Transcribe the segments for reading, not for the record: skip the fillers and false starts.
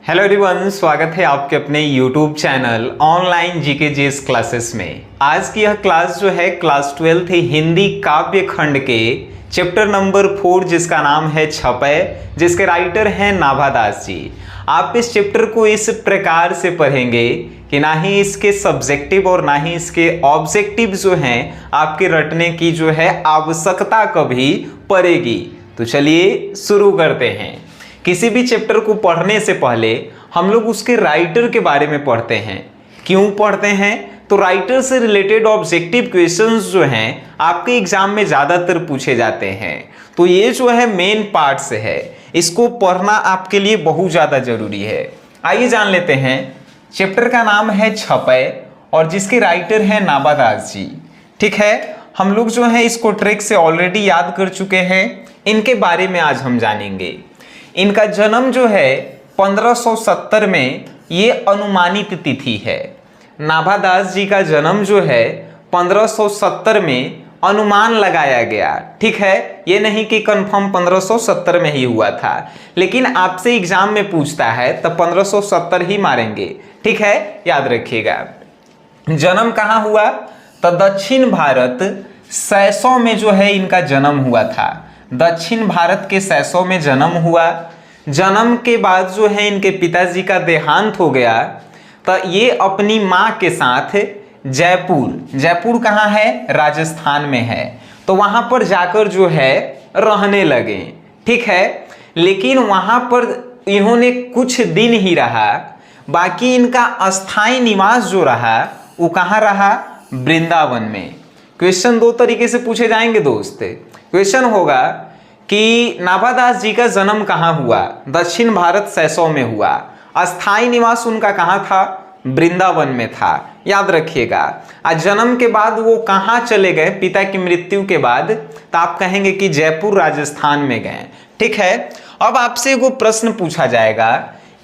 Hello everyone, स्वागत है आपके अपने YouTube channel online GK GS classes में। आज की यह क्लास जो है क्लास 12 हिंदी काव्य खंड के चैप्टर नंबर 4 जिसका नाम है छपै, जिसके राइटर हैं नाभादास जी। आप इस चैप्टर को इस प्रकार से पढ़ेंगे कि ना ही इसके सब्जेक्टिव और ना ही इसके ऑब्जेक्टिव जो हैं आपके रटने की जो है आवश्यकता कभी पड़ेगी। तो चलिए शुरू करते हैं। किसी भी चैप्टर को पढ़ने से पहले हम लोग उसके राइटर के बारे में पढ़ते हैं। क्यों पढ़ते हैं? तो राइटर से रिलेटेड ऑब्जेक्टिव क्वेश्चंस जो हैं आपके एग्जाम में ज़्यादातर पूछे जाते हैं। तो ये जो है मेन पार्ट से है, इसको पढ़ना आपके लिए बहुत ज़्यादा जरूरी है। आइए जान लेते हैं। चैप्टर का नाम है छपै और जिसके राइटर हैं नाभादास जी। ठीक है, हम लोग जो है इसको ट्रिक से ऑलरेडी याद कर चुके हैं। इनके बारे में आज हम जानेंगे। इनका जन्म जो है 1570 में, ये अनुमानित तिथि है। नाभादास जी का जन्म जो है 1570 में अनुमान लगाया गया। ठीक है, ये नहीं कि कंफर्म 1570 में ही हुआ था, लेकिन आपसे एग्जाम में पूछता है तब 1570 ही मारेंगे। ठीक है, याद रखिएगा। जन्म कहाँ हुआ? तो दक्षिण भारत सैसौ में जो है इनका जन्म हुआ था। दक्षिण भारत के सैसौ में जन्म हुआ। जन्म के बाद जो है इनके पिताजी का देहांत हो गया, तो ये अपनी माँ के साथ जयपुर कहाँ है? राजस्थान में है। तो वहाँ पर जाकर जो है रहने लगे। ठीक है, लेकिन वहाँ पर इन्होंने कुछ दिन ही रहा, बाकी इनका अस्थायी निवास जो रहा वो कहाँ रहा? वृंदावन में। क्वेश्चन दो तरीके से पूछे जाएंगे दोस्त। क्वेश्चन होगा कि नाभादास जी का जन्म कहाँ हुआ? दक्षिण भारत सैसौ में हुआ। अस्थायी निवास उनका कहाँ था? वृंदावन में था। याद रखिएगा। आज जन्म के बाद वो कहाँ चले गए? पिता की मृत्यु के बाद तो आप कहेंगे कि जयपुर राजस्थान में गए। ठीक है, अब आपसे वो प्रश्न पूछा जाएगा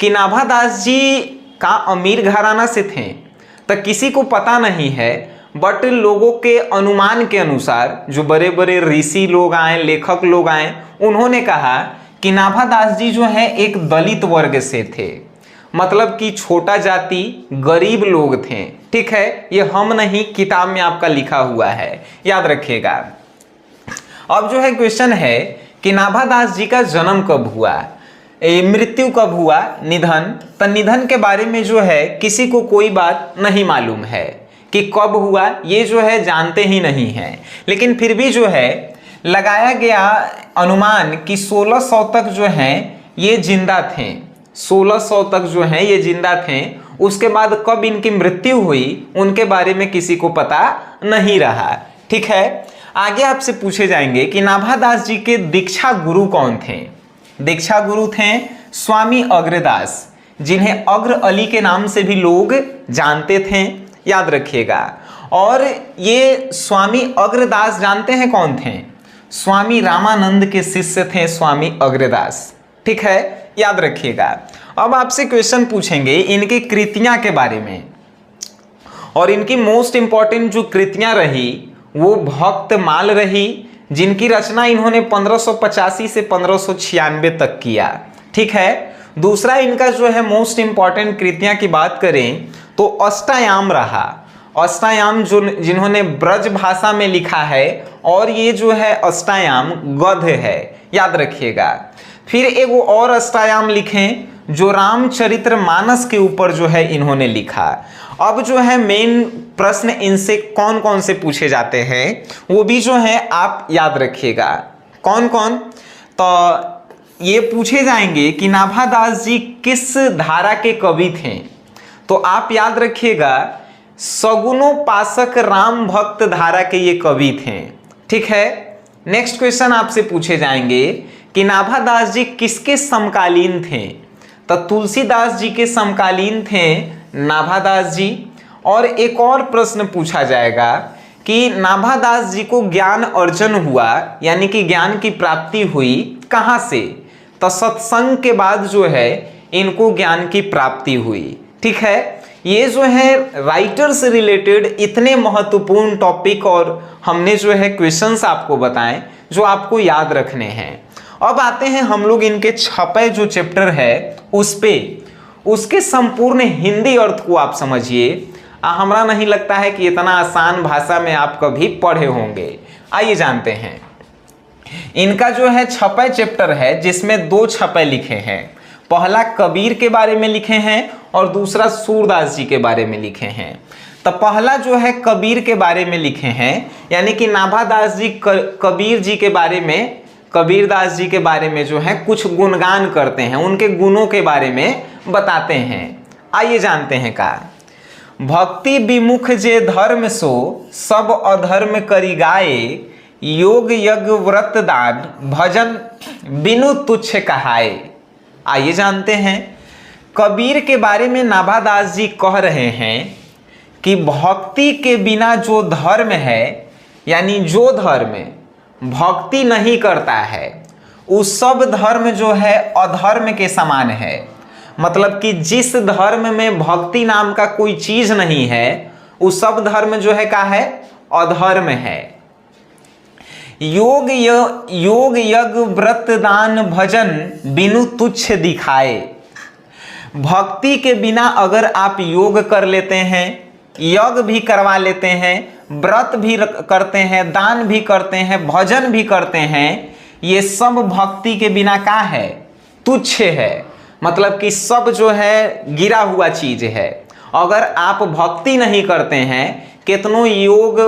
कि नाभादास जी का अमीर घराना से थे, तो किसी को पता नहीं है, बट लोगों के अनुमान के अनुसार जो बड़े बड़े ऋषि लोग आए, लेखक लोग आए, उन्होंने कहा कि नाभादास जी जो है एक दलित वर्ग से थे, मतलब कि छोटा जाति, गरीब लोग थे। ठीक है, ये हम नहीं, किताब में आपका लिखा हुआ है, याद रखिएगा। अब जो है क्वेश्चन है कि नाभादास जी का जन्म कब हुआ, मृत्यु कब हुआ, निधन। तो निधन के बारे में जो है किसी को कोई बात नहीं मालूम है कि कब हुआ, ये जो है जानते ही नहीं हैं। लेकिन फिर भी जो है लगाया गया अनुमान कि 1600 तक जो है ये जिंदा थे। 1600 तक जो है ये जिंदा थे। उसके बाद कब इनकी मृत्यु हुई उनके बारे में किसी को पता नहीं रहा। ठीक है, आगे आपसे पूछे जाएंगे कि नाभादास जी के दीक्षा गुरु कौन थे? दीक्षा गुरु थे स्वामी अग्रदास, जिन्हें अग्र अली के नाम से भी लोग जानते थे। याद रखिएगा। और ये स्वामी अग्रदास जानते हैं कौन थे? स्वामी रामानंद के शिष्य थे स्वामी अग्रदास। ठीक है, याद रखिएगा। अब आपसे क्वेश्चन पूछेंगे इनकी कृतियां के बारे में, और इनकी मोस्ट इंपॉर्टेंट जो कृतियां रही वो भक्तमाल रही, जिनकी रचना इन्होंने 1585 से 1596 तक किया। ठीक है, दूसरा इनका जो है मोस्ट इंपॉर्टेंट कृतियां की बात करें तो अष्टायाम रहा। अष्टायाम जो जिन्होंने ब्रज भाषा में लिखा है, और ये जो है अष्टायाम गद्य है। याद रखिएगा। फिर एक वो और अष्टायाम लिखें जो रामचरित्र मानस के ऊपर जो है इन्होंने लिखा। अब जो है मेन प्रश्न इनसे कौन कौन से पूछे जाते हैं वो भी जो है आप याद रखिएगा। कौन कौन? तो ये पूछे जाएंगे कि नाभादास जी किस धारा के कवि थे। तो आप याद रखिएगा, सगुनोपासक राम भक्त धारा के ये कवि थे। ठीक है, नेक्स्ट क्वेश्चन आपसे पूछे जाएंगे कि नाभादास जी किसके समकालीन थे? तो तुलसीदास जी के समकालीन थे नाभादास जी। और एक और प्रश्न पूछा जाएगा कि नाभादास जी को ज्ञान अर्जन हुआ, यानी कि ज्ञान की प्राप्ति हुई कहाँ से? तो सत्संग के बाद जो है इनको ज्ञान की प्राप्ति हुई। ठीक है, ये जो है राइटर से रिलेटेड इतने महत्वपूर्ण टॉपिक और हमने जो है क्वेश्चंस आपको बताएं जो आपको याद रखने हैं। अब आते हैं हम लोग इनके छपै जो चैप्टर है उस पे। उसके संपूर्ण हिंदी अर्थ को आप समझिए। हमरा नहीं लगता है कि इतना आसान भाषा में आप कभी पढ़े होंगे। आइए जानते हैं। इनका जो है 6वां चैप्टर है जिसमें 2 छपे लिखे हैं। पहला कबीर के बारे में लिखे हैं और दूसरा सूरदास जी के बारे में लिखे हैं। तो पहला जो है कबीर के बारे में लिखे हैं, यानी कि नाभादास जी कबीरदास जी के बारे में जो है कुछ गुणगान करते हैं, उनके गुणों के बारे में बताते हैं। आइए जानते हैं का। भक्ति विमुख जे धर्म सो सब अधर्म करी गाए, योग यज्ञ व्रत दान भजन बिनु तुच्छ कहाए। आइए जानते हैं। कबीर के बारे में नाभादास जी कह रहे हैं कि भक्ति के बिना जो धर्म है, यानी जो धर्म भक्ति नहीं करता है, उस सब धर्म जो है अधर्म के समान है। मतलब कि जिस धर्म में भक्ति नाम का कोई चीज नहीं है, उस सब धर्म जो है का है, अधर्म है। योग यज्ञ व्रत दान भजन बिनु तुच्छ दिखाए। भक्ति के बिना अगर आप योग कर लेते हैं, यज्ञ भी करवा लेते हैं, व्रत भी करते हैं, दान भी करते हैं, भजन भी करते हैं, ये सब भक्ति के बिना का है, तुच्छ है। मतलब कि सब जो है गिरा हुआ चीज है। अगर आप भक्ति नहीं करते हैं, कितनों योग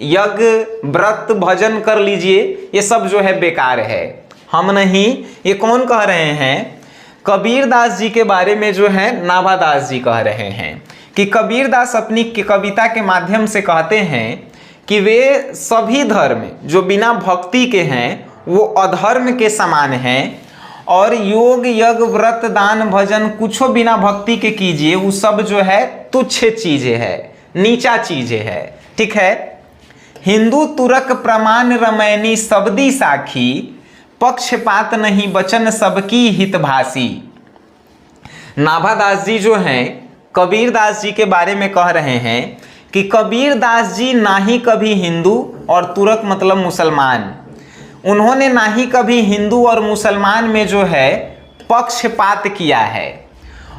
यज्ञ व्रत भजन कर लीजिए, ये सब जो है बेकार है। हम नहीं, ये कौन कह रहे हैं? कबीरदास जी के बारे में जो है नाभादास जी कह रहे हैं कि कबीरदास अपनी कविता के माध्यम से कहते हैं कि वे सभी धर्म जो बिना भक्ति के हैं वो अधर्म के समान हैं, और योग यज्ञ व्रत दान भजन कुछो बिना भक्ति के कीजिए, वो सब जो है तुच्छ चीजें है, नीचा चीजें है। ठीक है। हिंदू तुरक प्रमाण रमैनी सबदी साखी, पक्षपात नहीं वचन सबकी हितभाषी। नाभादास जी जो हैं कबीरदास जी के बारे में कह रहे हैं कि कबीरदास जी ना ही कभी हिंदू और तुरक मतलब मुसलमान, उन्होंने ना ही कभी हिंदू और मुसलमान में जो है पक्षपात किया है,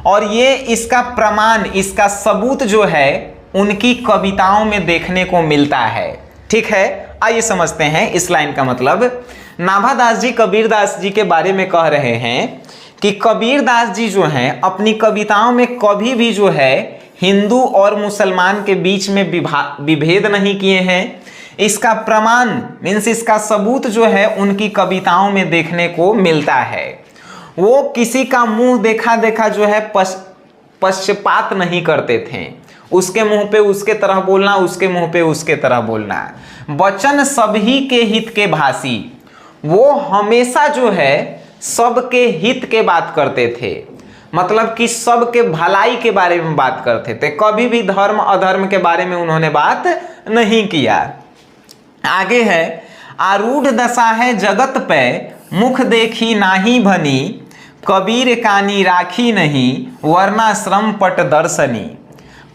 और ये इसका प्रमाण, इसका सबूत जो है उनकी कविताओं में देखने को मिलता है। ठीक है। आइए समझते हैं इस लाइन का मतलब। नाभादास जी कबीरदास जी के बारे में कह रहे हैं कि कबीरदास जी जो हैं अपनी कविताओं में कभी भी जो है हिंदू और मुसलमान के बीच में विभेद नहीं किए हैं। इसका प्रमाण मीन्स इसका सबूत जो है उनकी कविताओं में देखने को मिलता है। वो किसी का मुंह देखा देखा जो है पक्षपात नहीं करते थे। उसके मुंह पे उसके तरह बोलना, उसके मुंह पे उसके तरह बोलना। वचन सभी के हित के भाषी, वो हमेशा जो है सबके हित के बात करते थे। मतलब कि सबके भलाई के बारे में बात करते थे, कभी भी धर्म अधर्म के बारे में उन्होंने बात नहीं किया। आगे है, आरूढ़ दशा है जगत पे, मुख देखी नाही भनी, कबीर कानी राखी नहीं, वरना श्रम पट दर्शनी।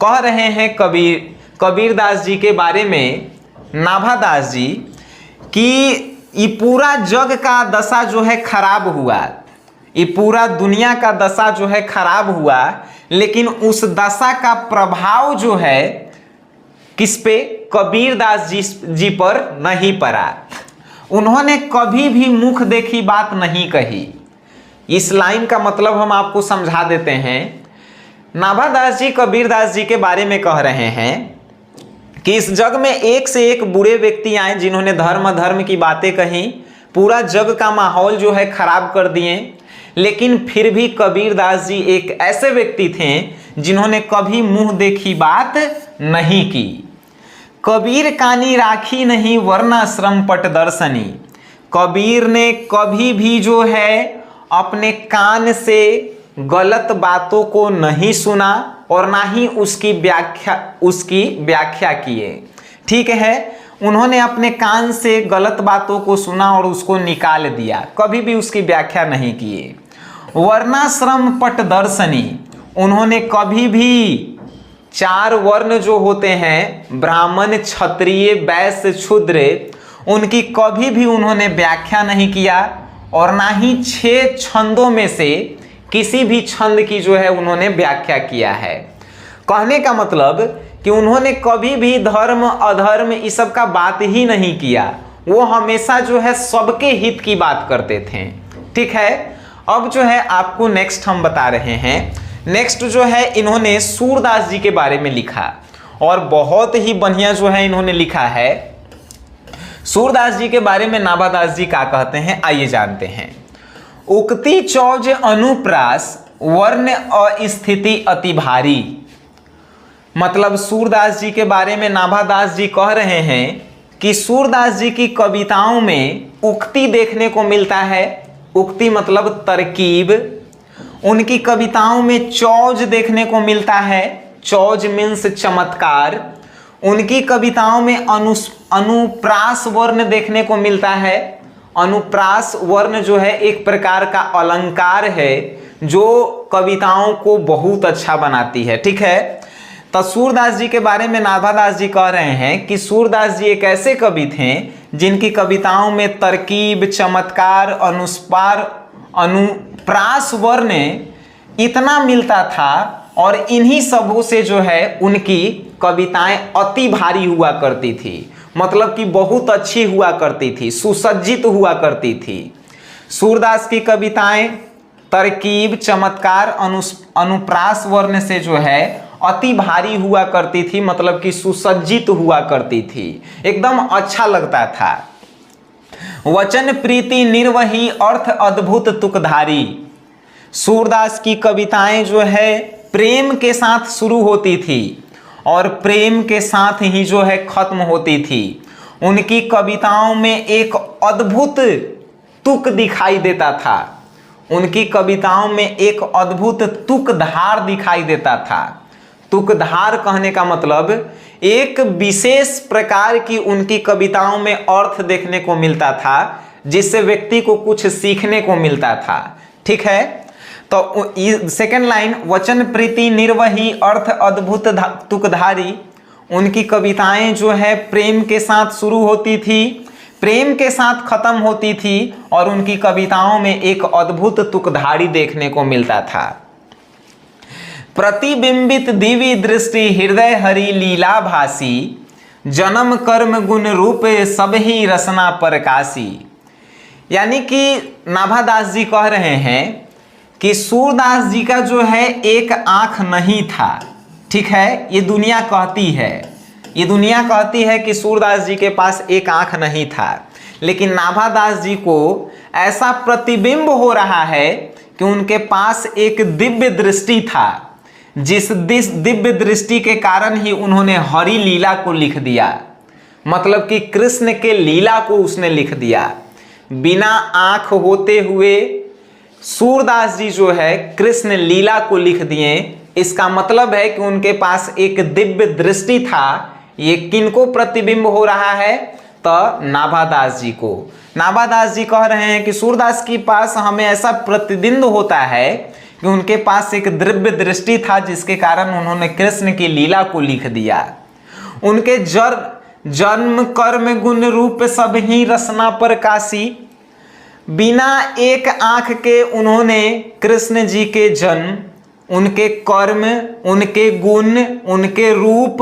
कह रहे हैं कबीरदास जी के बारे में नाभादास जी कि ये पूरा जग का दशा जो है खराब हुआ, ये पूरा दुनिया का दशा जो है खराब हुआ, लेकिन उस दशा का प्रभाव जो है किस पे? कबीरदास जी पर नहीं पड़ा। उन्होंने कभी भी मुख देखी बात नहीं कही। इस लाइन का मतलब हम आपको समझा देते हैं। नाभादास जी कबीरदास जी के बारे में कह रहे हैं कि इस जग में एक से एक बुरे व्यक्ति आए जिन्होंने धर्म धर्म की बातें कही, पूरा जग का माहौल जो है खराब कर दिए, लेकिन फिर भी कबीरदास जी एक ऐसे व्यक्ति थे जिन्होंने कभी मुंह देखी बात नहीं की। कबीर कानी राखी नहीं वरना श्रम पट दर्शनी। कबीर ने कभी भी जो है अपने कान से गलत बातों को नहीं सुना और ना ही उसकी व्याख्या किए। ठीक है। उन्होंने अपने कान से गलत बातों को सुना और उसको निकाल दिया, कभी भी उसकी व्याख्या नहीं किए। वर्णाश्रम पट दर्शनी, उन्होंने कभी भी 4 वर्ण जो होते हैं ब्राह्मण क्षत्रिय वैश्य शूद्र, उनकी कभी भी उन्होंने व्याख्या नहीं किया और ना ही 6 छंदों में से किसी भी छंद की जो है उन्होंने व्याख्या किया है। कहने का मतलब कि उन्होंने कभी भी धर्म अधर्म इस सब का बात ही नहीं किया, वो हमेशा जो है सबके हित की बात करते थे। ठीक है, अब जो है आपको नेक्स्ट हम बता रहे हैं। नेक्स्ट जो है इन्होंने सूरदास जी के बारे में लिखा और बहुत ही बढ़िया जो है इन्होंने लिखा है। सूरदास जी के बारे में नाभादास जी क्या कहते हैं, आइए जानते हैं। उक्ति चौज अनुप्रास वर्ण अस्थिति अति भारी। मतलब सूरदास जी के बारे में नाभादास जी कह रहे हैं कि सूरदास जी की कविताओं में उक्ति देखने को मिलता है। उक्ति मतलब तरकीब। उनकी कविताओं में चौज देखने को मिलता है। चौज मीन्स चमत्कार। उनकी कविताओं में अनुप्रास वर्ण देखने को मिलता है। अनुप्रास वर्ण जो है एक प्रकार का अलंकार है जो कविताओं को बहुत अच्छा बनाती है। ठीक है, तो सूरदास जी के बारे में नाभादास जी कह रहे हैं कि सूरदास जी एक ऐसे कवि थे जिनकी कविताओं में तरकीब, चमत्कार, अनुप्रास वर्ण इतना मिलता था और इन्हीं सबों से जो है उनकी कविताएं अति भारी हुआ करती थी। मतलब कि बहुत अच्छी हुआ करती थी, सुसज्जित हुआ करती थी। सूरदास की कविताएं तरकीब, चमत्कार, अनुप्रास वर्ण से जो है अति भारी हुआ करती थी। मतलब कि सुसज्जित हुआ करती थी, एकदम अच्छा लगता था। वचन प्रीति निर्वही अर्थ अद्भुत तुकधारी। सूरदास की कविताएं जो है प्रेम के साथ शुरू होती थी और प्रेम के साथ ही जो है खत्म होती थी। उनकी कविताओं में एक अद्भुत तुक दिखाई देता था। उनकी कविताओं में एक अद्भुत तुकधार दिखाई देता था। तुकधार कहने का मतलब एक विशेष प्रकार की उनकी कविताओं में अर्थ देखने को मिलता था जिससे व्यक्ति को कुछ सीखने को मिलता था। ठीक है, तो सेकंड लाइन, वचन प्रीति निर्वही अर्थ अद्भुत तुकधारी। उनकी कविताएं जो है प्रेम के साथ शुरू होती थी, प्रेम के साथ खत्म होती थी और उनकी कविताओं में एक अद्भुत तुकधारी देखने को मिलता था। प्रतिबिंबित दिव्य दृष्टि हृदय हरि लीला भासी। जन्म कर्म गुण रूप सब ही रसना प्रकाशी। यानी कि नाभादास जी कह रहे हैं कि सूरदास जी का जो है एक आंख नहीं था। ठीक है, ये दुनिया कहती है, ये दुनिया कहती है कि सूरदास जी के पास एक आंख नहीं था, लेकिन नाभादास जी को ऐसा प्रतिबिंब हो रहा है कि उनके पास एक दिव्य दृष्टि था, जिस दिव्य दृष्टि के कारण ही उन्होंने हरि लीला को लिख दिया। मतलब कि कृष्ण के लीला को उसने लिख दिया। बिना आंख होते हुए सूरदास जी जो है कृष्ण लीला को लिख दिए। इसका मतलब है कि उनके पास एक दिव्य दृष्टि था। ये किनको प्रतिबिंब हो रहा है, तो नाभादास जी को। नाभादास जी कह रहे हैं कि सूरदास के पास हमें ऐसा प्रतिबिंब होता है कि उनके पास एक दिव्य दृष्टि था जिसके कारण उन्होंने कृष्ण की लीला को लिख दिया। उनके जन्म कर्म गुण रूप सब ही रसना प्रकाशी। बिना एक आंख के उन्होंने कृष्ण जी के जन्म, उनके कर्म, उनके गुण, उनके रूप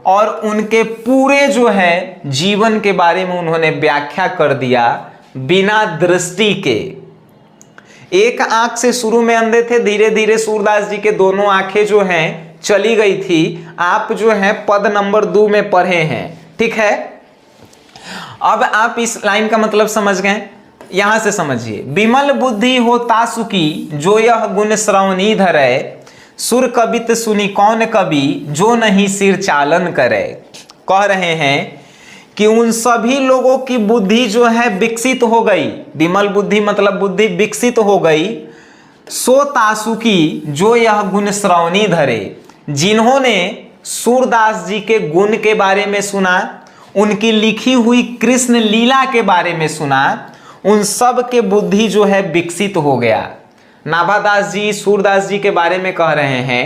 और उनके पूरे जो है जीवन के बारे में उन्होंने व्याख्या कर दिया बिना दृष्टि के। एक आंख से शुरू में अंधे थे, धीरे धीरे सूरदास जी के दोनों आंखें जो हैं चली गई थी। आप जो है पद नंबर 2 में पढ़े हैं। ठीक है, अब आप इस लाइन का मतलब समझ गए, यहां से समझिए। विमल बुद्धि हो तासुकी जो यह गुण श्रवणी धरे। सुर कवित सुनी कौन कवि जो नहीं सिर चालन करे। कह रहे हैं कि उन सभी लोगों की बुद्धि जो है विकसित हो गई। विमल बुद्धि मतलब बुद्धि विकसित हो गई। सो तासुकी जो यह गुण श्रवणी धरे। जिन्होंने सूरदास जी के गुण के बारे में सुना, उनकी लिखी हुई कृष्ण लीला के बारे में सुना, उन सब के बुद्धि जो है विकसित हो गया। नाभादास जी सूरदास जी के बारे में कह रहे हैं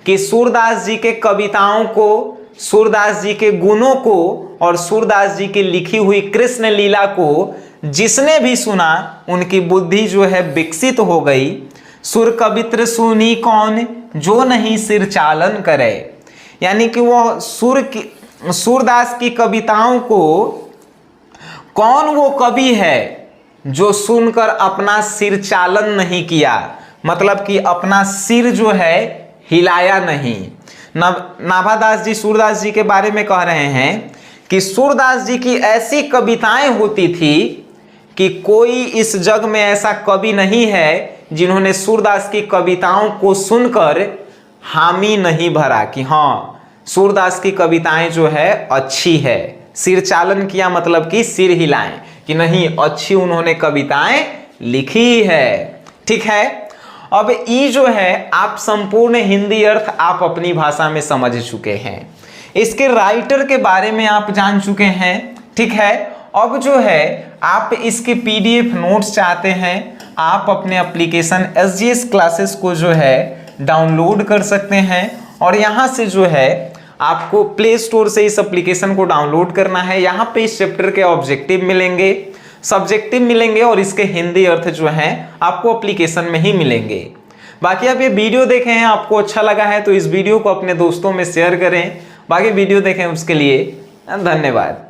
कि सूरदास जी के कविताओं को, सूरदास जी के गुणों को और सूरदास जी की लिखी हुई कृष्ण लीला को जिसने भी सुना उनकी बुद्धि जो है विकसित हो गई। सुर कवित्र सुनी कौन, जो नहीं सिर चालन करे। यानी कि वो सूरदास की कविताओं को कौन वो कवि है जो सुनकर अपना सिर चालन नहीं किया, मतलब कि अपना सिर जो है हिलाया नहीं। नाभादास जी सूरदास जी के बारे में कह रहे हैं कि सूरदास जी की ऐसी कविताएं होती थी कि कोई इस जग में ऐसा कवि नहीं है जिन्होंने सूरदास की कविताओं को सुनकर हामी नहीं भरा कि हाँ सूरदास की कविताएं जो है अच्छी है। सिर चालन किया मतलब कि सिर हिलाएं कि नहीं अच्छी उन्होंने कविताएं लिखी है। ठीक है, अब ई जो है आप संपूर्ण हिंदी अर्थ आप अपनी भाषा में समझ चुके हैं, इसके राइटर के बारे में आप जान चुके हैं। ठीक है, अब जो है आप इसके पीडीएफ नोट्स चाहते हैं, आप अपने एप्लीकेशन SGS क्लासेस को जो है डाउनलोड कर सकते हैं और यहाँ से जो है आपको प्ले स्टोर से इस एप्लीकेशन को डाउनलोड करना है। यहाँ पे इस चैप्टर के ऑब्जेक्टिव मिलेंगे, सब्जेक्टिव मिलेंगे और इसके हिंदी अर्थ जो हैं आपको एप्लीकेशन में ही मिलेंगे। बाकी आप ये वीडियो देखे हैं, आपको अच्छा लगा है तो इस वीडियो को अपने दोस्तों में शेयर करें। बाकी वीडियो देखें उसके लिए धन्यवाद।